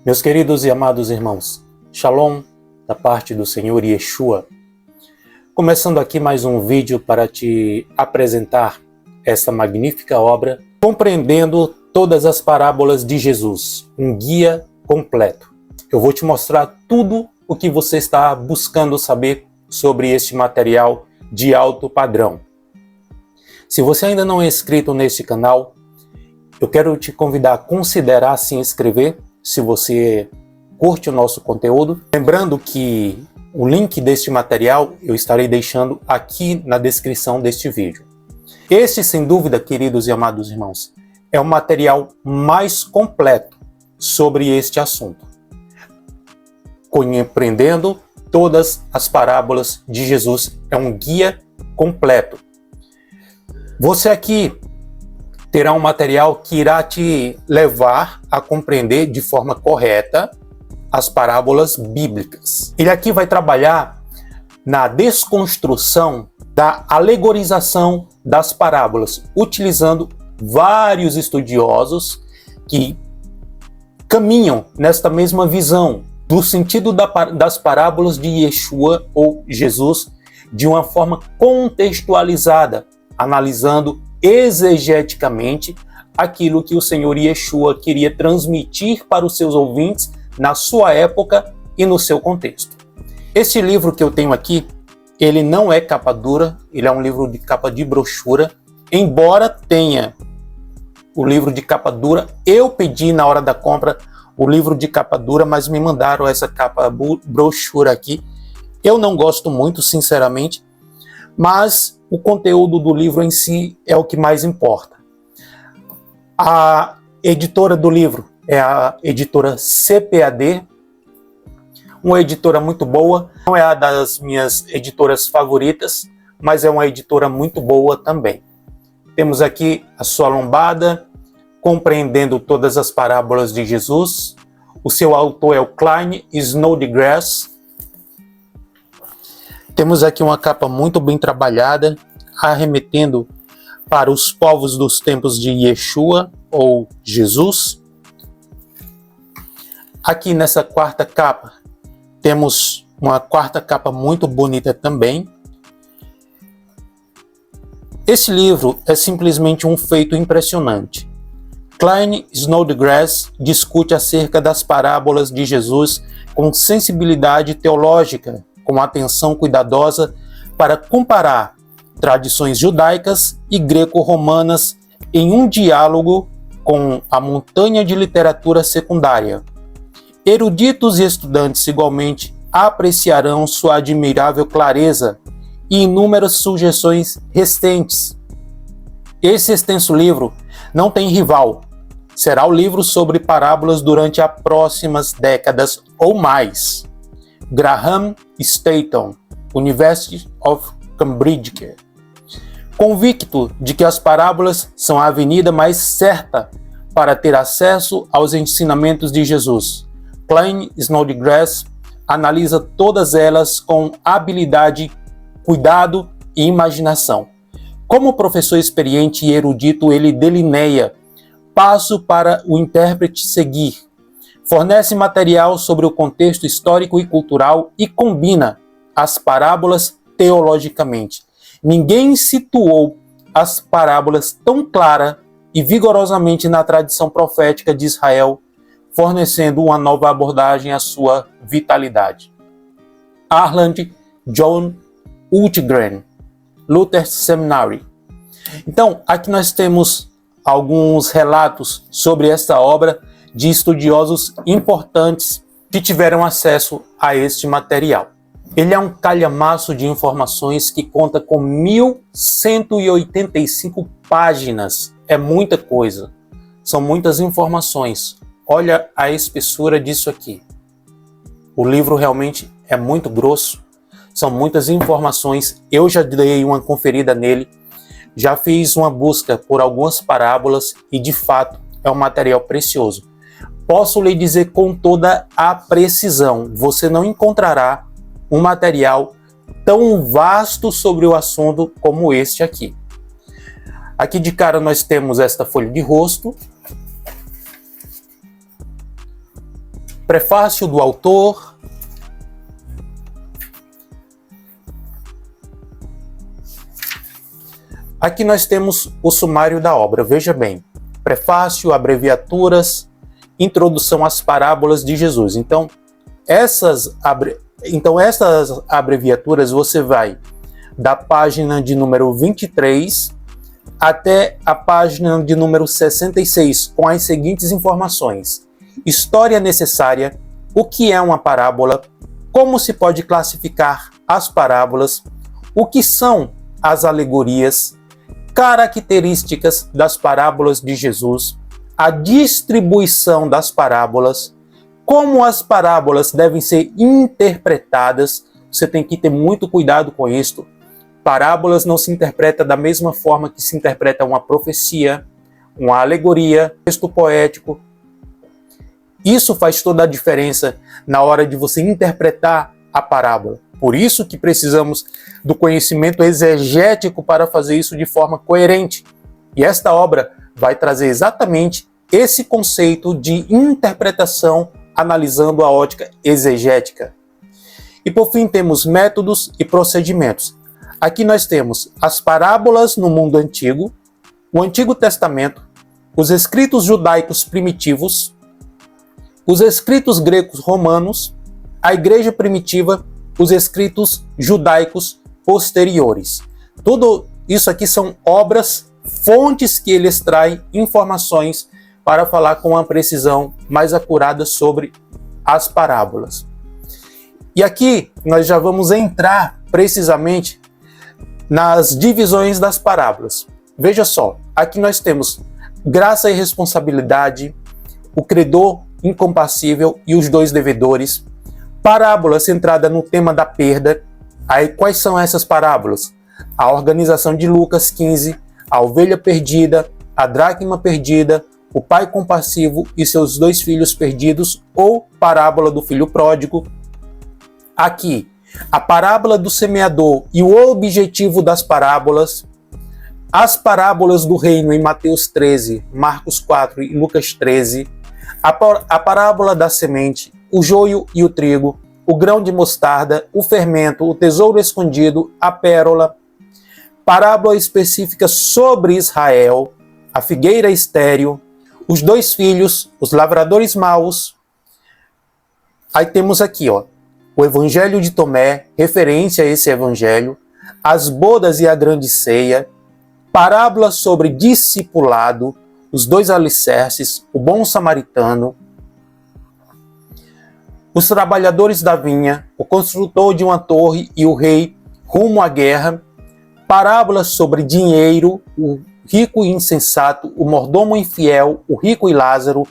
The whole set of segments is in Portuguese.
Meus queridos e amados irmãos, Shalom da parte do Senhor Yeshua. Começando aqui mais um vídeo para te apresentar esta magnífica obra, Compreendendo Todas as Parábolas de Jesus, um guia completo. Eu vou te mostrar tudo o que você está buscando saber sobre este material de alto padrão. Se você ainda não é inscrito neste canal, eu quero te convidar a considerar se inscrever, se você curte o nosso conteúdo. Lembrando que o link deste material eu estarei deixando aqui na descrição deste vídeo. Este, sem dúvida, queridos e amados irmãos, é o material mais completo sobre este assunto. Compreendendo todas as parábolas de Jesus, é um guia completo. Você aqui terá um material que irá te levar a compreender de forma correta as parábolas bíblicas. Ele aqui vai trabalhar na desconstrução da alegorização das parábolas, utilizando vários estudiosos que caminham nesta mesma visão do sentido das parábolas de Yeshua ou Jesus de uma forma contextualizada, analisando exegeticamente aquilo que o Senhor Yeshua queria transmitir para os seus ouvintes na sua época e no seu contexto. Este livro que eu tenho aqui, ele não é capa dura, ele é um livro de capa de brochura, embora tenha o livro de capa dura. Eu pedi na hora da compra o livro de capa dura, mas me mandaram essa capa brochura aqui. Eu não gosto muito, sinceramente, mas o conteúdo do livro em si é o que mais importa. A editora do livro é a editora CPAD, uma editora muito boa. Não é a das minhas editoras favoritas, mas é uma editora muito boa também. Temos aqui a sua lombada, Compreendendo Todas as Parábolas de Jesus. O seu autor é o Klein Snodgrass. Temos aqui uma capa muito bem trabalhada, arremetendo para os povos dos tempos de Yeshua ou Jesus. Aqui nessa quarta capa, temos uma quarta capa muito bonita também. Esse livro é simplesmente um feito impressionante. Klein Snodgrass discute acerca das parábolas de Jesus com sensibilidade teológica, com atenção cuidadosa para comparar tradições judaicas e greco-romanas em um diálogo com a montanha de literatura secundária. Eruditos e estudantes igualmente apreciarão sua admirável clareza e inúmeras sugestões recentes. Esse extenso livro não tem rival. Será o livro sobre parábolas durante as próximas décadas ou mais. Graham Staton, University of Cambridge. Convicto de que as parábolas são a avenida mais certa para ter acesso aos ensinamentos de Jesus, Klein Snodgrass analisa todas elas com habilidade, cuidado e imaginação. Como professor experiente e erudito, ele delineia passo para o intérprete seguir, fornece material sobre o contexto histórico e cultural e combina as parábolas teologicamente. Ninguém situou as parábolas tão clara e vigorosamente na tradição profética de Israel, fornecendo uma nova abordagem à sua vitalidade. Arland John Ultgren, Luther Seminary. Então, aqui nós temos alguns relatos sobre esta obra de estudiosos importantes que tiveram acesso a este material. Ele é um calhamaço de informações que conta com 1.185 páginas. É muita coisa. São muitas informações. Olha a espessura disso aqui. O livro realmente é muito grosso. São muitas informações. Eu já dei uma conferida nele. Já fiz uma busca por algumas parábolas e, de fato, é um material precioso. Posso lhe dizer com toda a precisão, você não encontrará um material tão vasto sobre o assunto como este aqui. Aqui de cara nós temos esta folha de rosto. Prefácio do autor. Aqui nós temos o sumário da obra, veja bem. Prefácio, abreviaturas, introdução às parábolas de Jesus. Então, essas abreviaturas você vai da página de número 23 até a página de número 66, com as seguintes informações: história necessária, o que é uma parábola, como se pode classificar as parábolas, o que são as alegorias, características das parábolas de Jesus, a distribuição das parábolas, como as parábolas devem ser interpretadas. Você tem que ter muito cuidado com isso. Parábolas não se interpreta da mesma forma que se interpreta uma profecia, uma alegoria, texto poético. Isso faz toda a diferença na hora de você interpretar a parábola. Por isso que precisamos do conhecimento exegético para fazer isso de forma coerente. E esta obra vai trazer exatamente esse conceito de interpretação analisando a ótica exegética. E por fim temos métodos e procedimentos. Aqui nós temos as parábolas no mundo antigo, o Antigo Testamento, os escritos judaicos primitivos, os escritos gregos romanos, a igreja primitiva, os escritos judaicos posteriores. Tudo isso aqui são obras, fontes que eles traem informações para falar com uma precisão mais acurada sobre as parábolas. E aqui nós já vamos entrar precisamente nas divisões das parábolas. Veja só, aqui nós temos graça e responsabilidade, o credor incompassível e os dois devedores, parábola centrada no tema da perda. Aí quais são essas parábolas? A organização de Lucas 15, a ovelha perdida, a dracma perdida, o pai compassivo e seus dois filhos perdidos, ou parábola do filho pródigo. Aqui, a parábola do semeador e o objetivo das parábolas, as parábolas do reino em Mateus 13, Marcos 4 e Lucas 13, a parábola da semente, o joio e o trigo, o grão de mostarda, o fermento, o tesouro escondido, a pérola, parábola específica sobre Israel, a figueira estéril, os dois filhos, os lavradores maus. Aí temos aqui, o Evangelho de Tomé, referência a esse evangelho, as bodas e a grande ceia, parábola sobre discipulado, os dois alicerces, o bom samaritano, os trabalhadores da vinha, o construtor de uma torre e o rei rumo à guerra, parábolas sobre dinheiro, o rico e insensato, o mordomo infiel, o rico e Lázaro,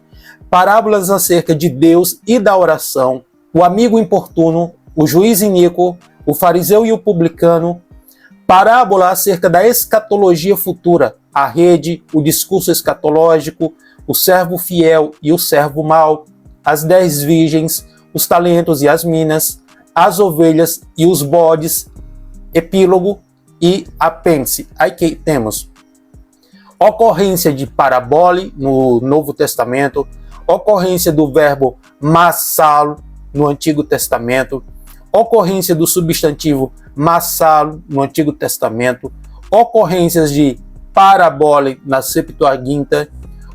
parábolas acerca de Deus e da oração, o amigo importuno, o juiz iníquo, o fariseu e o publicano, parábola acerca da escatologia futura, a rede, o discurso escatológico, o servo fiel e o servo mau, as 10 virgens, os talentos e as minas, as ovelhas e os bodes, epílogo e apêndice. Aqui temos ocorrência de parabole no Novo Testamento, ocorrência do verbo massalo no Antigo Testamento, ocorrência do substantivo massalo no Antigo Testamento, ocorrências de parabole na Septuaginta,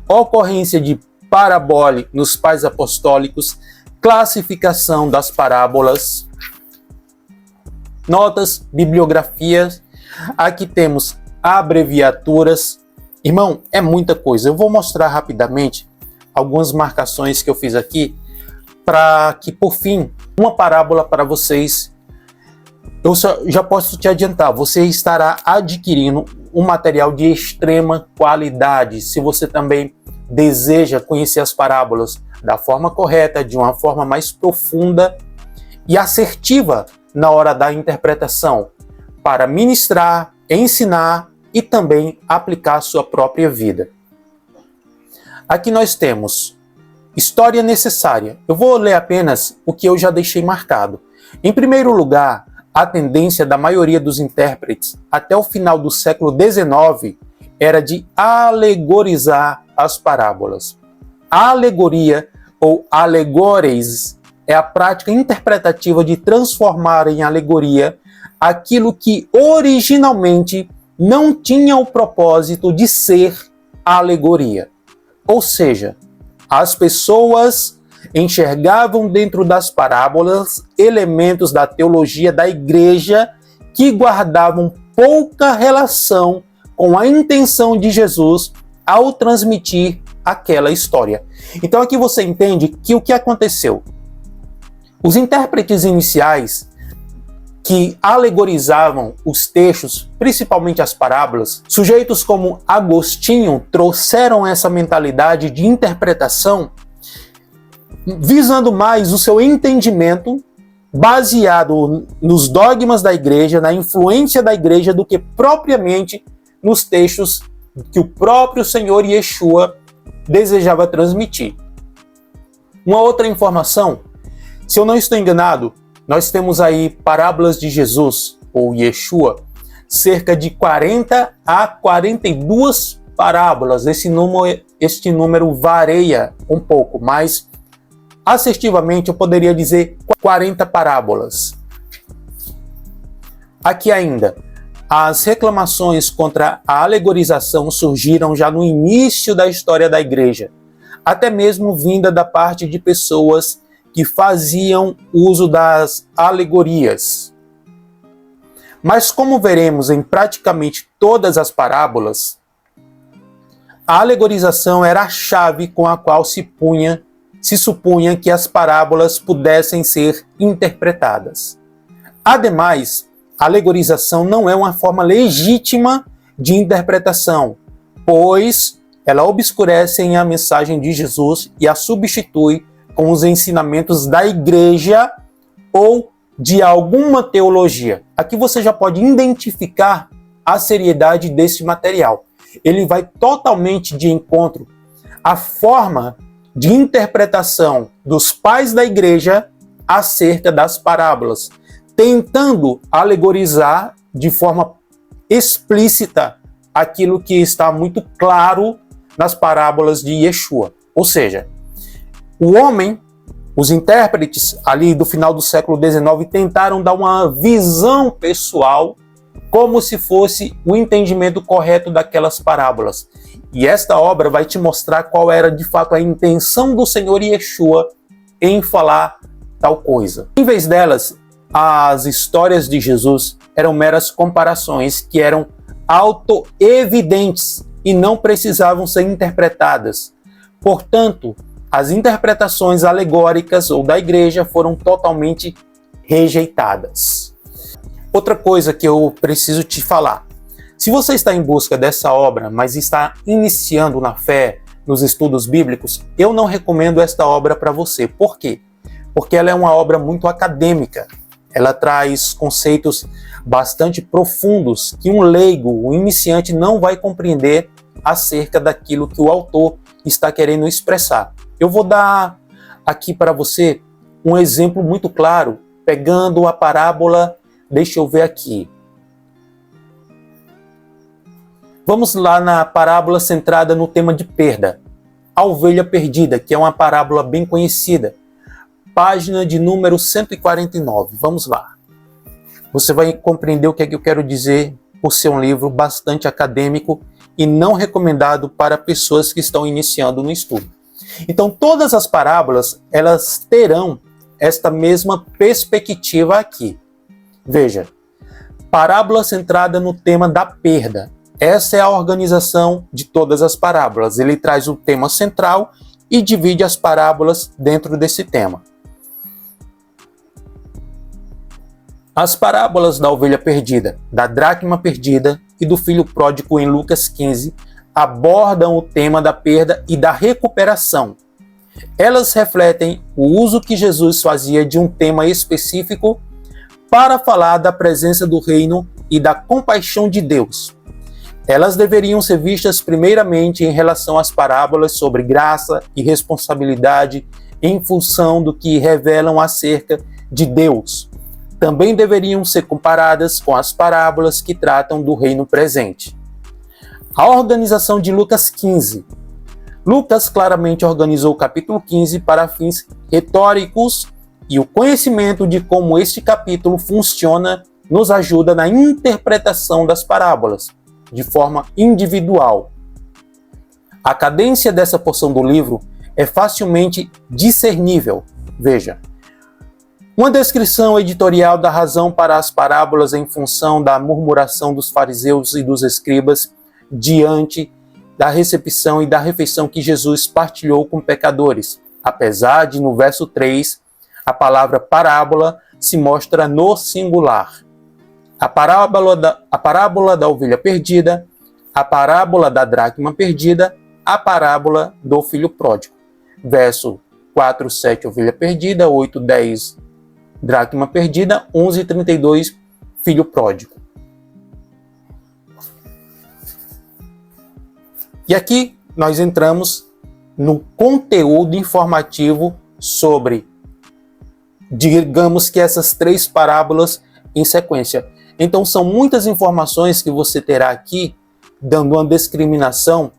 ocorrência de parabole nos Pais Apostólicos, classificação das parábolas, notas, bibliografias. Aqui temos abreviaturas. Irmão, é muita coisa. Eu vou mostrar rapidamente algumas marcações que eu fiz aqui para que, por fim, uma parábola para vocês. Eu já posso te adiantar, você estará adquirindo um material de extrema qualidade. Se você também deseja conhecer as parábolas da forma correta, de uma forma mais profunda e assertiva na hora da interpretação, para ministrar, ensinar e também aplicar a sua própria vida. Aqui nós temos história necessária. Eu vou ler apenas o que eu já deixei marcado. Em primeiro lugar, a tendência da maioria dos intérpretes até o final do século XIX era de alegorizar as parábolas. A alegoria ou alegores, é a prática interpretativa de transformar em alegoria aquilo que originalmente não tinha o propósito de ser alegoria. Ou seja, as pessoas enxergavam dentro das parábolas elementos da teologia da igreja que guardavam pouca relação com a intenção de Jesus ao transmitir aquela história. Então aqui você entende que o que aconteceu? Os intérpretes iniciais que alegorizavam os textos, principalmente as parábolas, sujeitos como Agostinho trouxeram essa mentalidade de interpretação visando mais o seu entendimento baseado nos dogmas da igreja, na influência da igreja, do que propriamente nos textos que o próprio Senhor Yeshua desejava transmitir. Uma outra informação, se eu não estou enganado, nós temos aí parábolas de Jesus, ou Yeshua, cerca de 40 a 42 parábolas. Este número varia um pouco, mas assertivamente eu poderia dizer 40 parábolas. Aqui ainda, as reclamações contra a alegorização surgiram já no início da história da igreja, até mesmo vinda da parte de pessoas que faziam uso das alegorias. Mas como veremos em praticamente todas as parábolas, a alegorização era a chave com a qual se supunha que as parábolas pudessem ser interpretadas. Ademais, a alegorização não é uma forma legítima de interpretação, pois ela obscurece a mensagem de Jesus e a substitui com os ensinamentos da igreja ou de alguma teologia. Aqui você já pode identificar a seriedade desse material. Ele vai totalmente de encontro à forma de interpretação dos pais da igreja acerca das parábolas, tentando alegorizar de forma explícita aquilo que está muito claro nas parábolas de Yeshua. Ou seja, o homem, os intérpretes ali do final do século XIX tentaram dar uma visão pessoal como se fosse o entendimento correto daquelas parábolas. E esta obra vai te mostrar qual era de fato a intenção do Senhor Yeshua em falar tal coisa. Em vez delas, as histórias de Jesus eram meras comparações que eram autoevidentes e não precisavam ser interpretadas. Portanto, as interpretações alegóricas ou da igreja foram totalmente rejeitadas. Outra coisa que eu preciso te falar. Se você está em busca dessa obra, mas está iniciando na fé, nos estudos bíblicos, eu não recomendo esta obra para você. Por quê? Porque ela é uma obra muito acadêmica. Ela traz conceitos bastante profundos que um leigo, um iniciante, não vai compreender acerca daquilo que o autor está querendo expressar. Eu vou dar aqui para você um exemplo muito claro, pegando a parábola, deixa eu ver aqui. Vamos lá na parábola centrada no tema de perda. A ovelha perdida, que é uma parábola bem conhecida. Página de número 149. Vamos lá. Você vai compreender o que é que eu quero dizer por ser um livro bastante acadêmico e não recomendado para pessoas que estão iniciando no estudo. Então, todas as parábolas, elas terão esta mesma perspectiva aqui. Veja, parábola centrada no tema da perda. Essa é a organização de todas as parábolas. Ele traz o tema central e divide as parábolas dentro desse tema. As parábolas da ovelha perdida, da dracma perdida e do filho pródigo em Lucas 15 abordam o tema da perda e da recuperação. Elas refletem o uso que Jesus fazia de um tema específico para falar da presença do reino e da compaixão de Deus. Elas deveriam ser vistas primeiramente em relação às parábolas sobre graça e responsabilidade em função do que revelam acerca de Deus. Também deveriam ser comparadas com as parábolas que tratam do reino presente. A organização de Lucas 15. Lucas claramente organizou o capítulo 15 para fins retóricos e o conhecimento de como este capítulo funciona nos ajuda na interpretação das parábolas, de forma individual. A cadência dessa porção do livro é facilmente discernível. Veja, uma descrição editorial da razão para as parábolas em função da murmuração dos fariseus e dos escribas diante da recepção e da refeição que Jesus partilhou com pecadores, apesar de, no verso 3, a palavra parábola se mostra no singular. A parábola da ovelha perdida, a parábola da dracma perdida, a parábola do filho pródigo. Verso 4, 7, ovelha perdida, 8, 10, dracma perdida, 11, 32, filho pródigo. E aqui nós entramos no conteúdo informativo sobre, digamos que essas três parábolas em sequência. Então são muitas informações que você terá aqui, dando uma discriminação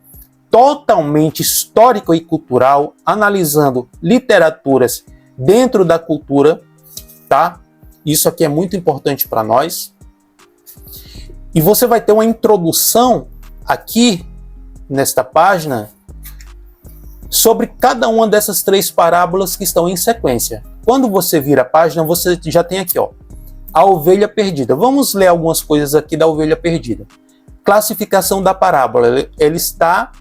totalmente histórica e cultural, analisando literaturas dentro da cultura, tá? Isso aqui é muito importante para nós. E você vai ter uma introdução aqui, nesta página, sobre cada uma dessas três parábolas que estão em sequência. Quando você vira a página, você já tem aqui, ó, a ovelha perdida. Vamos ler algumas coisas aqui da ovelha perdida. Classificação da parábola. Ela está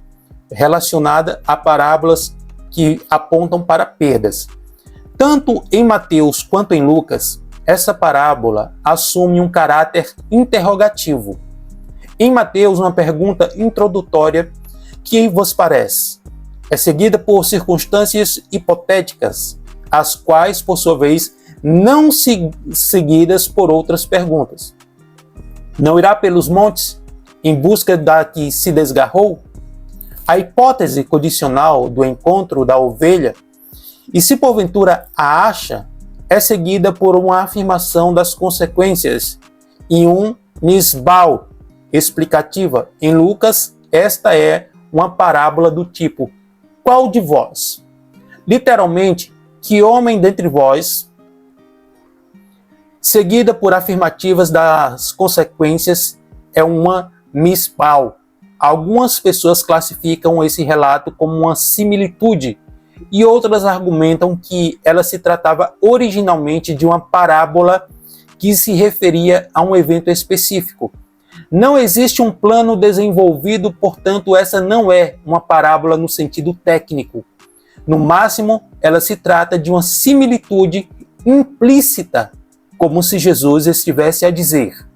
relacionada a parábolas que apontam para perdas. Tanto em Mateus quanto em Lucas, essa parábola assume um caráter interrogativo. Em Mateus, uma pergunta introdutória: que vos parece? É seguida por circunstâncias hipotéticas, as quais, por sua vez, não seguidas por outras perguntas. Não irá pelos montes em busca da que se desgarrou? A hipótese condicional do encontro da ovelha, e se porventura a acha, é seguida por uma afirmação das consequências e um nisbal explicativa. Em Lucas, esta é uma parábola do tipo: qual de vós? Literalmente, que homem dentre vós? Seguida por afirmativas das consequências, é uma misbal. Algumas pessoas classificam esse relato como uma similitude e outras argumentam que ela se tratava originalmente de uma parábola que se referia a um evento específico. Não existe um plano desenvolvido, portanto, essa não é uma parábola no sentido técnico. No máximo, ela se trata de uma similitude implícita, como se Jesus estivesse a dizer: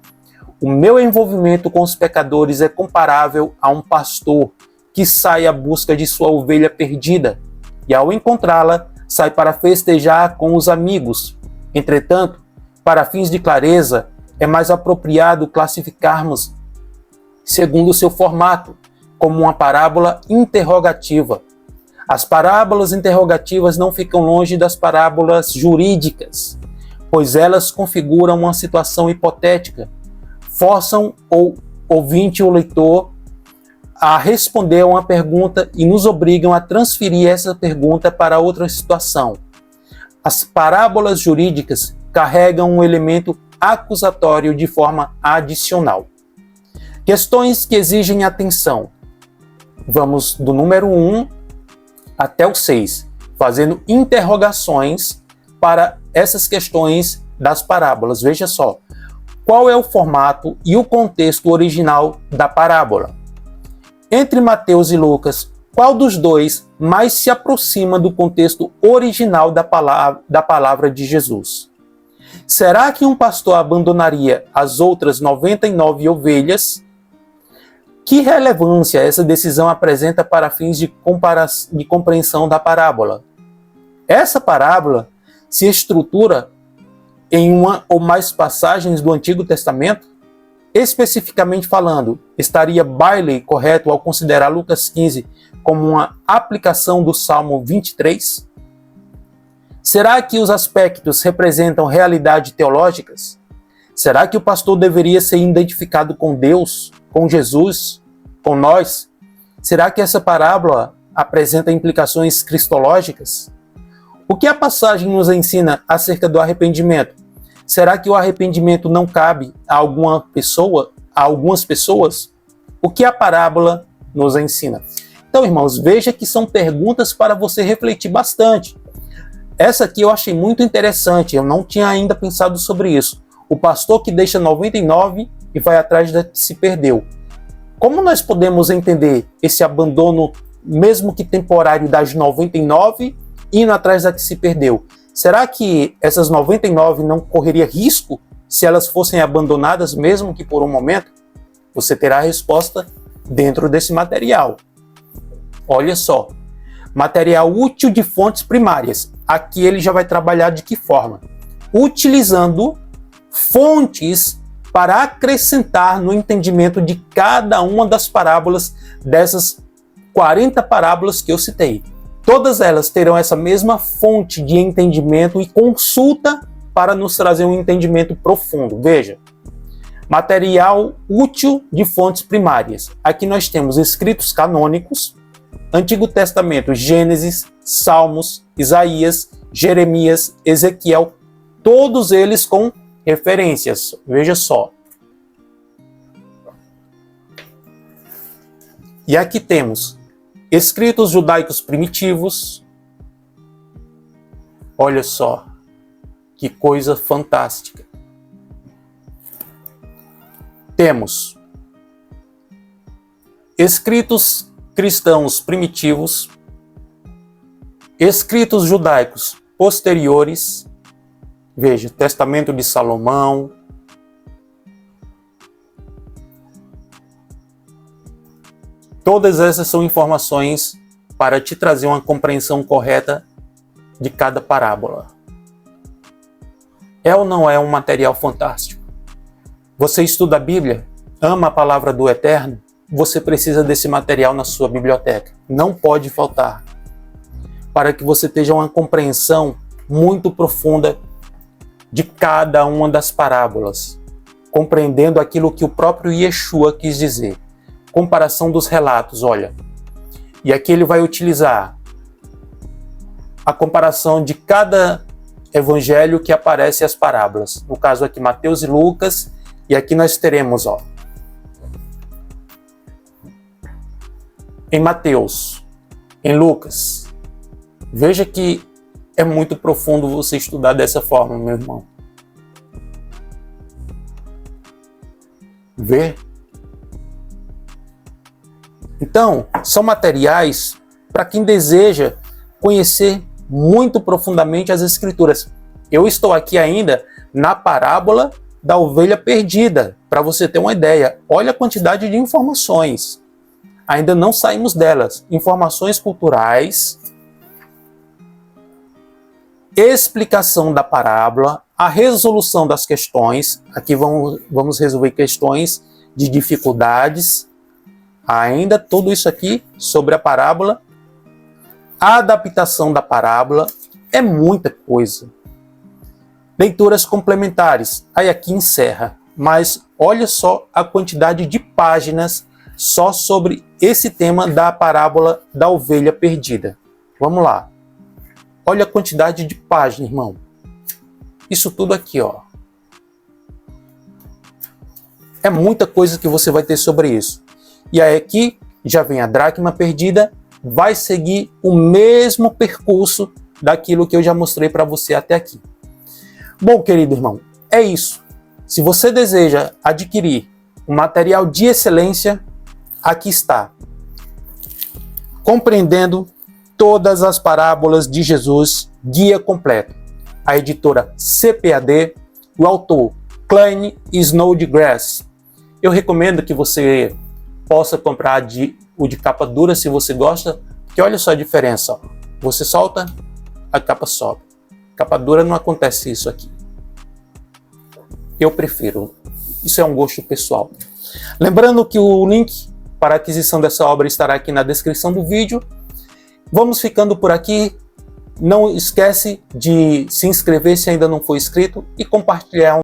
o meu envolvimento com os pecadores é comparável a um pastor que sai à busca de sua ovelha perdida e, ao encontrá-la, sai para festejar com os amigos. Entretanto, para fins de clareza, é mais apropriado classificarmos, segundo o seu formato, como uma parábola interrogativa. As parábolas interrogativas não ficam longe das parábolas jurídicas, pois elas configuram uma situação hipotética, forçam o ouvinte ou leitor a responder a uma pergunta e nos obrigam a transferir essa pergunta para outra situação. As parábolas jurídicas carregam um elemento acusatório de forma adicional. Questões que exigem atenção. Vamos do número 1 até o 6, fazendo interrogações para essas questões das parábolas. Veja só, qual é o formato e o contexto original da parábola? Entre Mateus e Lucas, qual dos dois mais se aproxima do contexto original da palavra de Jesus? Será que um pastor abandonaria as outras 99 ovelhas? Que relevância essa decisão apresenta para fins de compreensão da parábola? Essa parábola se estrutura em uma ou mais passagens do Antigo Testamento? Especificamente falando, estaria Bailey correto ao considerar Lucas 15 como uma aplicação do Salmo 23? Será que os aspectos representam realidades teológicas? Será que o pastor deveria ser identificado com Deus, com Jesus, com nós? Será que essa parábola apresenta implicações cristológicas? O que a passagem nos ensina acerca do arrependimento? Será que o arrependimento não cabe a algumas pessoas? O que a parábola nos ensina? Então, irmãos, veja que são perguntas para você refletir bastante. Essa aqui eu achei muito interessante, eu não tinha ainda pensado sobre isso. O pastor que deixa 99 e vai atrás da que se perdeu. Como nós podemos entender esse abandono, mesmo que temporário, das 99 indo atrás da que se perdeu? Será que essas 99 não correria risco se elas fossem abandonadas, mesmo que por um momento? Você terá a resposta dentro desse material. Olha só, material útil de fontes primárias. Aqui ele já vai trabalhar de que forma? Utilizando fontes para acrescentar no entendimento de cada uma das parábolas, dessas 40 parábolas que eu citei. Todas elas terão essa mesma fonte de entendimento e consulta para nos trazer um entendimento profundo. Veja, material útil de fontes primárias. Aqui nós temos escritos canônicos, Antigo Testamento, Gênesis, Salmos, Isaías, Jeremias, Ezequiel, todos eles com referências. Veja só. E aqui temos escritos judaicos primitivos. Olha só, que coisa fantástica. Temos escritos cristãos primitivos, escritos judaicos posteriores, veja, Testamento de Salomão, todas essas são informações para te trazer uma compreensão correta de cada parábola. É ou não é um material fantástico? Você estuda a Bíblia? Ama a palavra do Eterno? Você precisa desse material na sua biblioteca. Não pode faltar. Para que você tenha uma compreensão muito profunda de cada uma das parábolas, compreendendo aquilo que o próprio Yeshua quis dizer. Comparação dos relatos, olha. E aqui ele vai utilizar a comparação de cada evangelho que aparece as parábolas. No caso aqui, Mateus e Lucas. E aqui nós teremos, ó, em Mateus, em Lucas. Veja que é muito profundo você estudar dessa forma, meu irmão. Vê? Então, são materiais para quem deseja conhecer muito profundamente as Escrituras. Eu estou aqui ainda na parábola da ovelha perdida, para você ter uma ideia. Olha a quantidade de informações. Ainda não saímos delas. Informações culturais, explicação da parábola, a resolução das questões. Aqui vamos resolver questões de dificuldades. Ainda tudo isso aqui sobre a parábola. A adaptação da parábola. É muita coisa. Leituras complementares. Aí aqui encerra. Mas olha só a quantidade de páginas só sobre esse tema da parábola da ovelha perdida. Vamos lá. Olha a quantidade de páginas, irmão. Isso tudo aqui, ó. É muita coisa que você vai ter sobre isso. E aí aqui já vem a dracma perdida, vai seguir o mesmo percurso daquilo que eu já mostrei para você até aqui. Bom, querido irmão, é isso. Se você deseja adquirir um material de excelência, aqui está. Compreendendo todas as parábolas de Jesus, guia completo. A editora CPAD, o autor Klein Snodgrass. Eu recomendo que você possa comprar o de capa dura se você gosta, porque olha só a diferença. Ó. Você solta, a capa sobe. Capa dura não acontece isso aqui. Eu prefiro. Isso é um gosto pessoal. Lembrando que o link para a aquisição dessa obra estará aqui na descrição do vídeo. Vamos ficando por aqui. Não esquece de se inscrever se ainda não for inscrito e compartilhar